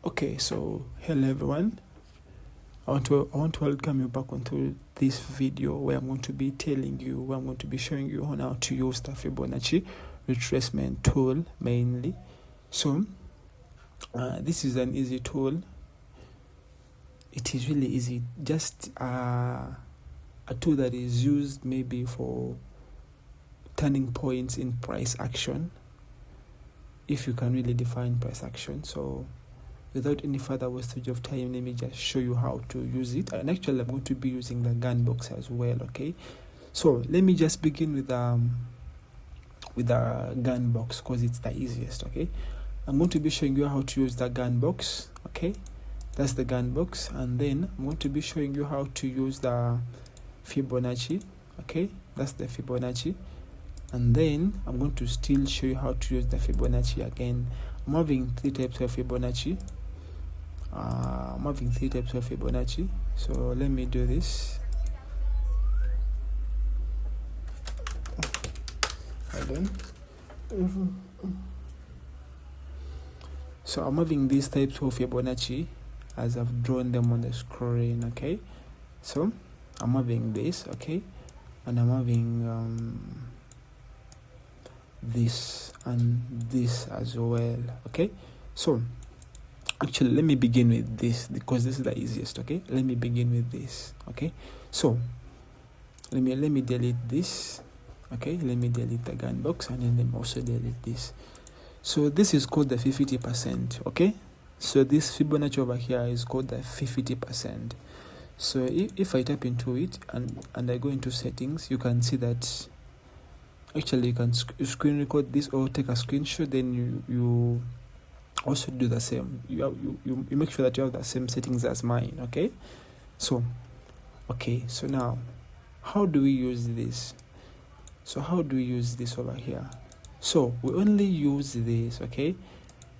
Okay, so hello everyone. I want to welcome you back onto this video where I'm going to be showing you on how to use the Fibonacci retracement tool mainly. So this is an easy tool. It is really easy, just a tool that is used maybe for turning points in price action, if you can really define price action. So without any further wastage of time, let me just show you how to use it. And actually I'm going to be using the gun box as well. Okay, so let me just begin with the gun box because it's the easiest. Okay, I'm going to be showing you how to use the gun box. Okay, that's the gun box, and then I'm going to be showing you how to use the Fibonacci. Okay, that's the Fibonacci, and then I'm going to still show you how to use the Fibonacci again. I'm having three types of Fibonacci. So let me do this. Hold on. So I'm having these types of Fibonacci as I've drawn them on the screen. Okay, so I'm having this. Okay, and I'm having this and this as well. Okay, so actually let me begin with this because this is the easiest. Okay, let me begin with this. Okay, so let me delete this. Okay, let me delete the gun box, and then let me also delete this. So this is called the 50%. Okay, so this Fibonacci over here is called the 50%. so if I tap into it and I go into settings, you can see that actually you can screen record this or take a screenshot. Then you also do the same. You make sure that you have the same settings as mine. Okay, so now how do we use this? So how do we use this over here? So we only use this. Okay,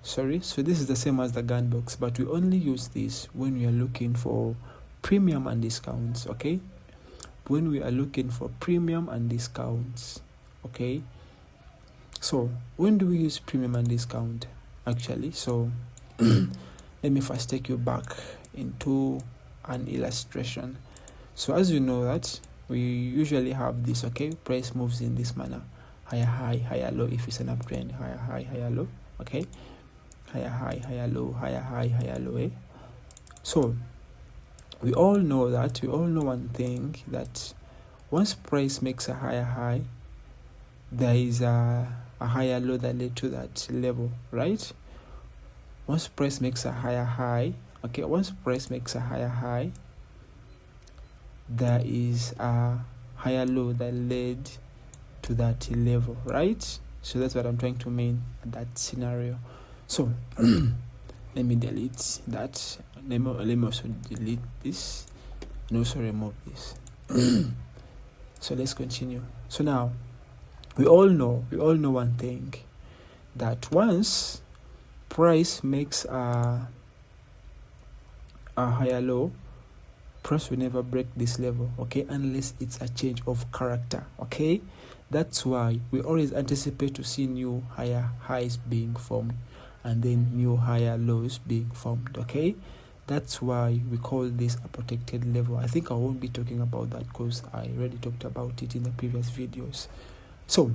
so this is the same as the gun box, but we only use this when we are looking for premium and discounts. Okay, when we are looking for premium and discounts. Okay, so when do we use premium and discount actually? So let me first take you back into an illustration. So as you know that we usually have this. Okay, price moves in this manner: higher high, higher low. If it's an uptrend, higher high, higher low. Okay, higher high, higher low, higher high, higher low. So we all know one thing, that once price makes a higher high, there is a higher low that led to that level, right? Once price makes a higher high, there is a higher low that led to that level, right? So that's what I'm trying to mean at that scenario. So let me delete that. Let me also delete this and also remove this. So let's continue. So now we all know one thing, that once price makes a higher low, price will never break this level. Okay, unless it's a change of character. Okay, that's why we always anticipate to see new higher highs being formed and then new higher lows being formed. Okay, that's why we call this a protected level. I think I won't be talking about that because I already talked about it in the previous videos. So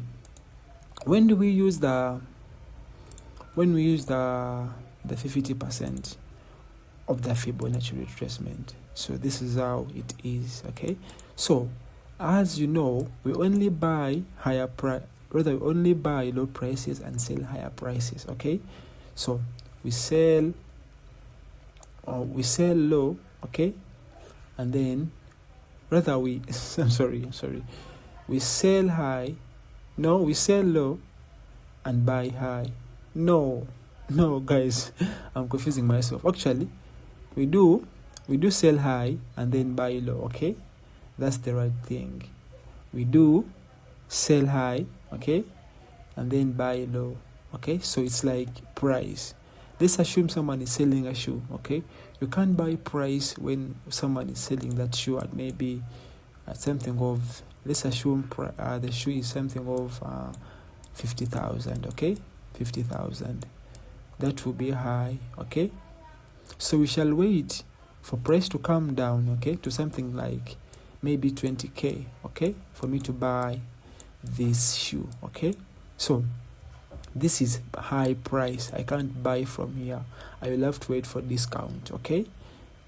when do we use the 50% of the Fibonacci retracement? So this is how it is. Okay, so as you know, we only buy low prices and sell higher prices. Okay, so we sell low. Okay, and then we sell high. No, we sell low and buy high. No guys, I'm confusing myself. Actually, we do sell high and then buy low. Okay, that's the right thing. We do sell high, okay, and then buy low. Okay, so it's like price. Let's assume someone is selling a shoe. Okay, you can't buy price when someone is selling that shoe at maybe at something of, let's assume the shoe is something of 50,000. Okay, 50,000. That will be high. Okay, So we shall wait for price to come down, okay, to something like maybe 20k, okay, for me to buy this shoe, okay. So this is high price, I can't buy from here, I will have to wait for discount, okay.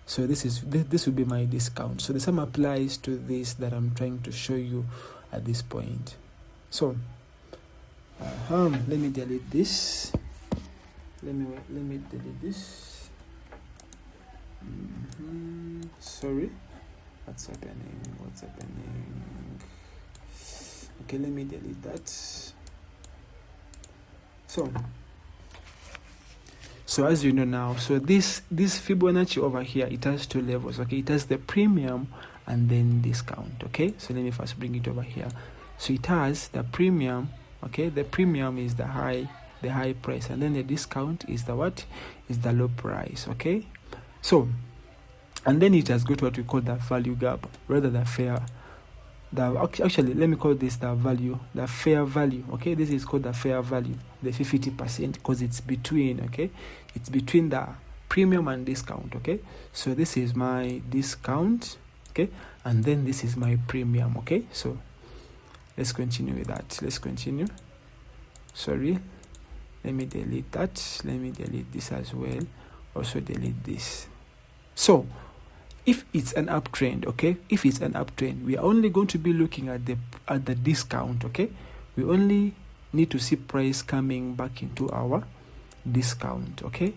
So this will be my discount. So the same applies to this that I'm trying to show you at this point. So let me delete this. Let me delete this. Sorry, what's happening? Okay, let me delete that. So as you know now, so this Fibonacci over here, it has two levels, okay. It has the premium and then discount, okay. So let me first bring it over here. So it has the premium, okay. The premium is the high price, and then the discount is the what? Is the low price, okay. So, and then it has got what we call the value gap, rather actually let me call this the fair value, okay. This is called the fair value, the 50%, because it's between, okay, it's between the premium and discount, okay. So this is my discount, okay, and then this is my premium, okay. So let's continue with that. Sorry, let me delete that. Let me delete this as well. Also delete this. So if it's an uptrend, okay, if it's an uptrend, we are only going to be looking at the discount, okay. We only need to see price coming back into our discount, okay.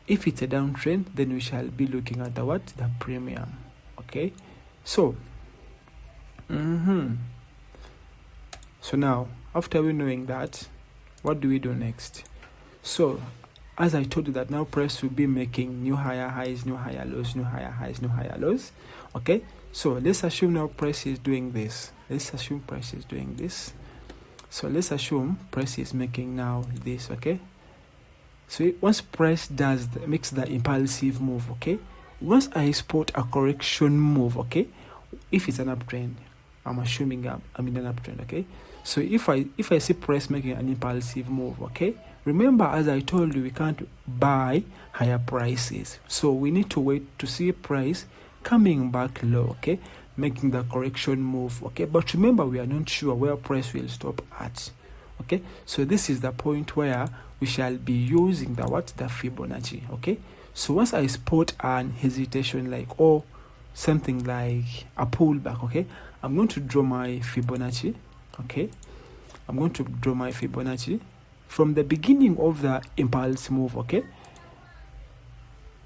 If it's a downtrend, then we shall be looking at the what? The premium, okay. So so now, after we knowing that, what do we do next? So as I told you that now price will be making new higher highs, new higher lows, new higher highs, new higher lows, okay. So let's assume now price is doing this. So let's assume price is making now this, okay. So once price makes the impulsive move, okay, once I spot a correction move, okay, if it's an uptrend, I'm assuming I'm in an uptrend, okay. So if I see price making an impulsive move, okay, remember, as I told you, we can't buy higher prices, so we need to wait to see price coming back low, okay, making the correction move, okay. But remember, we are not sure where price will stop at, okay. So this is the point where we shall be using the Fibonacci, okay. So once I spot an hesitation, like something like a pullback, okay, I'm going to draw my Fibonacci, okay. I'm going to draw my Fibonacci from the beginning of the impulse move, okay,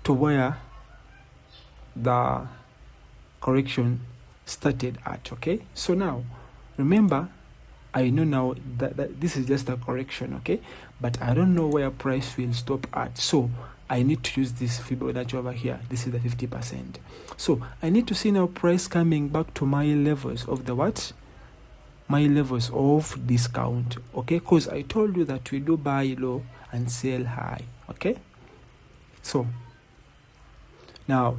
to where the correction started at, okay. So now remember, I know now that this is just a correction, okay, but I don't know where price will stop at, so I need to use this Fibonacci over here. This is the 50%. So I need to see now price coming back to my levels of the what? My levels of discount, okay, because I told you that we do buy low and sell high, okay. So now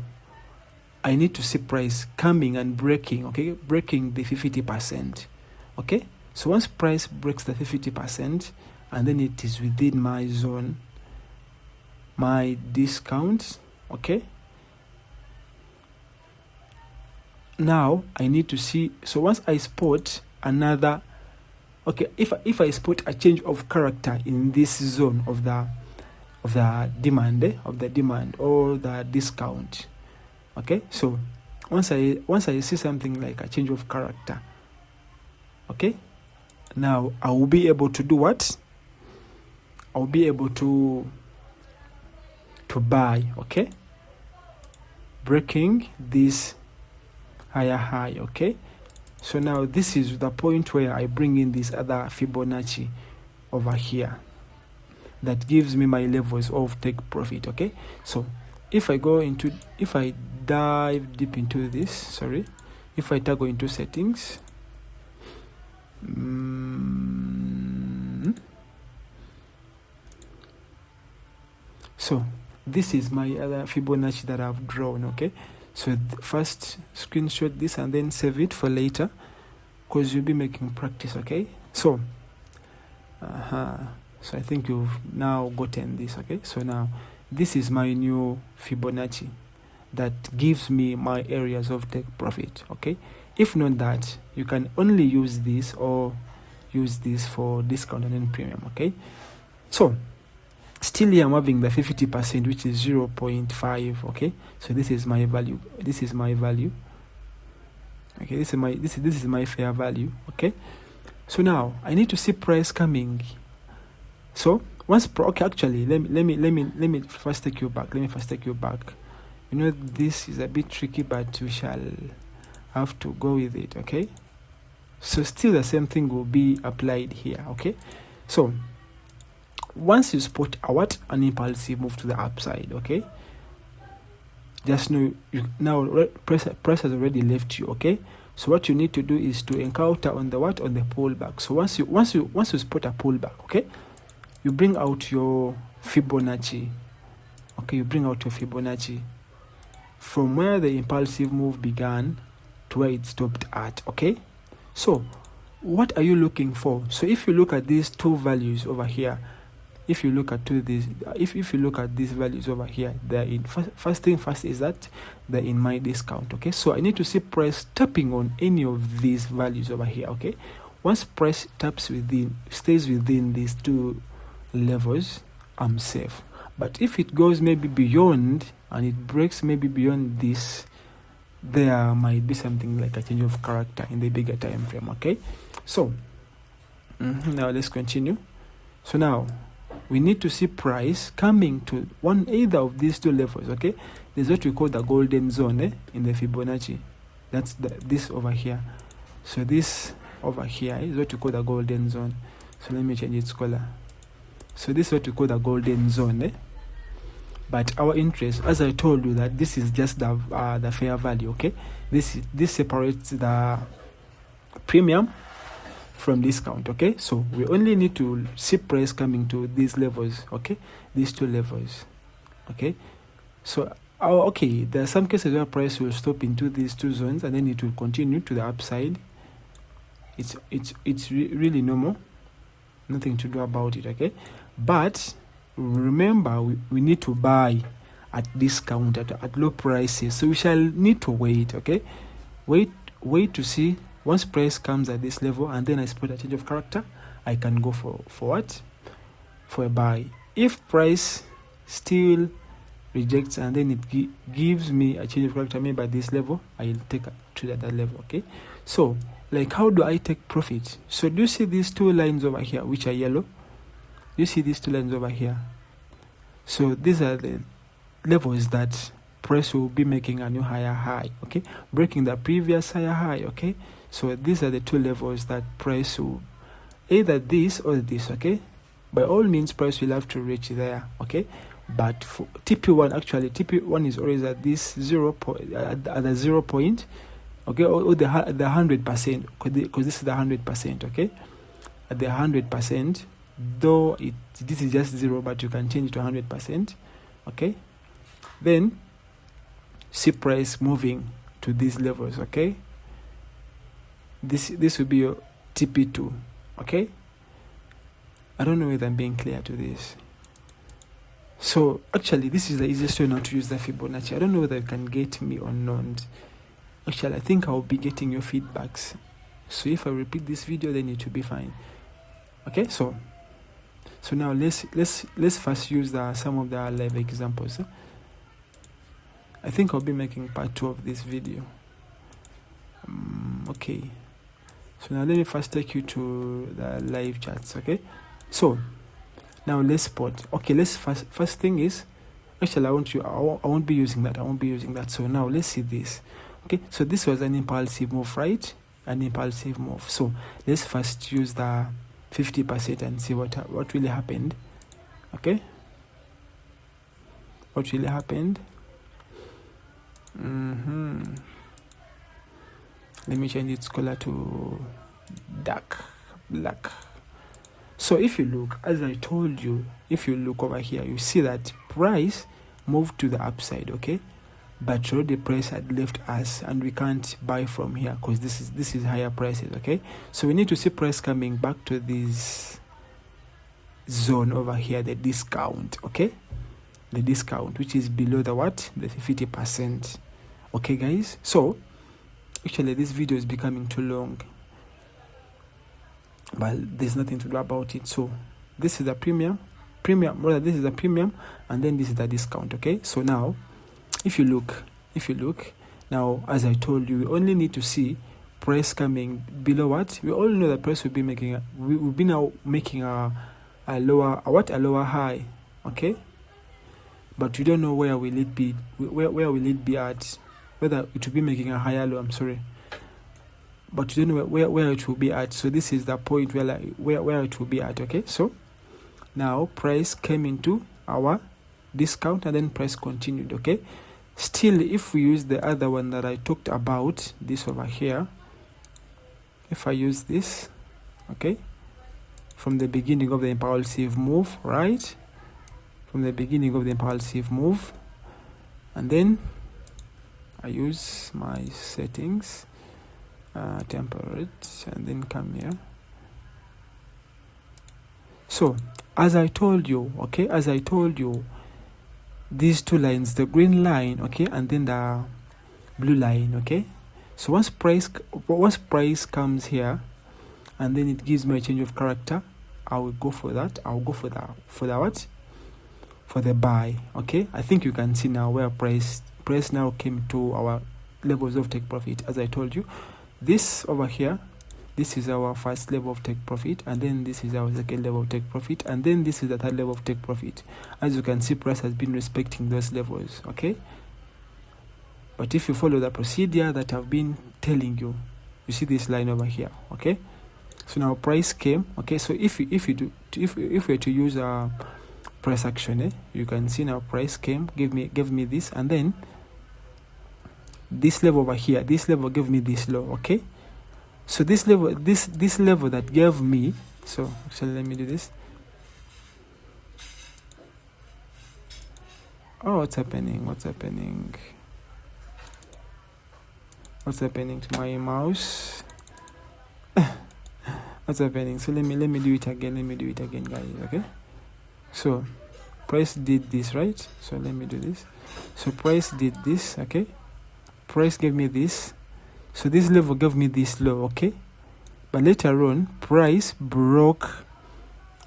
I need to see price coming and breaking, okay, breaking the 50%, okay. So once price breaks the 50%, and then it is within my zone, my discount, okay. Now I need to see, so once I spot another, okay, if I spot a change of character in this zone of the demand or the discount, okay. So once I see something like a change of character, okay, now I will be able to do what? I'll be able to buy, okay, breaking this higher high, okay. So now this is the point where I bring in this other Fibonacci over here that gives me my levels of take profit, okay. So if I dive deep into this, if I go into settings, so this is my other Fibonacci that I've drawn, okay. So first screenshot this and then save it for later, because you'll be making practice, okay. So so I think you've now gotten this, okay. So now this is my new Fibonacci that gives me my areas of take profit. Okay, if not that, you can only use this or use this for discount and then premium. Okay, so still here I'm having the 50%, which is 0.5. okay, so this is my value, this is my value. Okay, this is my fair value. Okay, so now I need to see price coming. So once okay, actually let me first take you back. You know, this is a bit tricky, but we shall have to go with it. Okay, so still the same thing will be applied here. Okay, so once you spot an impulsive move to the upside, okay, just know now price has already left you. Okay, so what you need to do is to encounter on the on the pullback. So once you spot a pullback, okay, you bring out your Fibonacci. Okay, you bring out your Fibonacci from where the impulsive move began to where it stopped at. Okay, so what are you looking for? So if you look at these two values over here, if you look at these values over here, they're in first thing first is that they're in my discount. Okay, so I need to see price tapping on any of these values over here. Okay, once price stays within these two levels, I'm safe. But if it goes maybe beyond and it breaks maybe beyond this, there might be something like a change of character in the bigger time frame. Okay, so now let's continue. So now we need to see price coming to either of these two levels. Okay, there's what we call the golden zone in the Fibonacci. That's this over here. So this over here is what we call the golden zone. So let me change its color. So this is what we call the golden zone. But our interest, as I told you, that this is just the fair value. Okay, this separates the premium from discount. Okay, so we only need to see price coming to these levels. Okay, these two levels. Okay, so okay, there are some cases where price will stop into these two zones and then it will continue to the upside. It's really normal, nothing to do about it. Okay, but remember, we need to buy at discount at low prices, so we shall need to wait. Okay, wait to see. Once price comes at this level and then I spot a change of character, I can go for what? For a buy. If price still rejects and then it gives me a change of character maybe at this level, I'll take it to that level. Okay, so like, how do I take profit? So do you see these two lines over here which are yellow? You see these two lines over here? So these are the levels that price will be making a new higher high. Okay, breaking the previous higher high. Okay, so these are the two levels that price will either this or this. Okay, by all means price will have to reach there. Okay, but for TP1, actually TP1 is always at this at the 0 point. Okay, or the 100%, because this is the 100%. Okay, at the 100%, though this is just 0, but you can change it to 100%. Okay, then see price moving to these levels. Okay, this will be your TP2. Okay, I don't know whether I'm being clear to this. So actually this is the easiest way now to use the Fibonacci. I don't know whether you can get me or not. Actually, I think I'll be getting your feedbacks, so if I repeat this video then it will be fine. Okay, so now let's first use some of the live examples. I think I'll be making part 2 of this video. Okay, so now let me first take you to the live charts. Okay, so now let's spot. Okay, let's first thing is, actually I won't be using that. So now let's see this. Okay, so this was an impulsive move, right? An impulsive move. So let's first use the 50% and see what really happened. Okay, what really happened. Let me change its color to dark black. So if you look, as I told you, if you look over here, you see that price moved to the upside. Okay, but already price had left us and we can't buy from here because this is higher prices. Okay, so we need to see price coming back to this zone over here, the discount. Okay, the discount, which is below the what, the 50%. Okay guys, so actually this video is becoming too long, but there's nothing to do about it. So this is the premium, this is the premium, and then this is the discount. Okay, so now if you look now, as I told you, we only need to see price coming below what, we all know the price will be making will be now making a lower high. Okay, but we don't know where will it be, where will it be at, whether it will be making a higher low, I'm sorry, but you don't know where it will be at. So this is the point where it will be at. Okay, so now price came into our discount and then price continued. Okay, still if we use the other one that I talked about, this over here, if I use this, okay, from the beginning of the impulsive move, right, from the beginning of the impulsive move, and then I use my settings, temperate, and then come here. So as I told you, okay, as I told you, these two lines, the green line, okay, and then the blue line. Okay, so once price comes here and then it gives me a change of character, I will go for that. I'll go for the what, for the buy. Okay, I think you can see now where price now came to our levels of take profit. As I told you, this over here, this is our first level of take profit, and then this is our second level of take profit, and then this is the third level of take profit. As you can see, price has been respecting those levels. Okay, but if you follow the procedure that I've been telling you, you see this line over here. Okay, so now price came. Okay, so if we're to use a price action, you can see now price came, gave me this, and then this level over here, this level gave me this low. Okay, so this level, this level that gave me, so actually let me do this. Oh, what's happening to my mouse? What's happening? So let me do it again, guys. Okay, so price did this, right? So let me do this. So price did this. Okay, price gave me this, so this level gave me this low. Okay, but later on price broke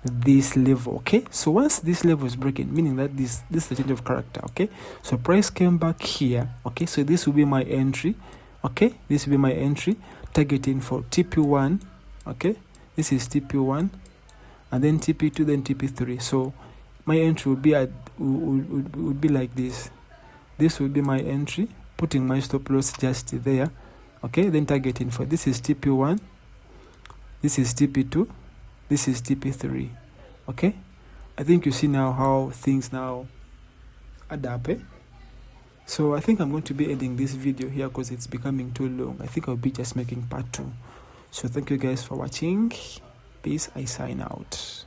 this level. Okay, so once this level is broken, meaning that this is a change of character. Okay, so price came back here. Okay, so this will be my entry. Okay, this will be my entry, targeting for TP1. Okay, this is TP1, and then TP2, then TP3. So my entry would be would be like this. This would be my entry, putting my stop loss just there. Okay, then targeting for, this is TP1, this is TP2, this is TP3. Okay, I think you see now how things now add up. So I think I'm going to be ending this video here because it's becoming too long. I think I'll be just making part 2. So thank you guys for watching. Peace. I sign out.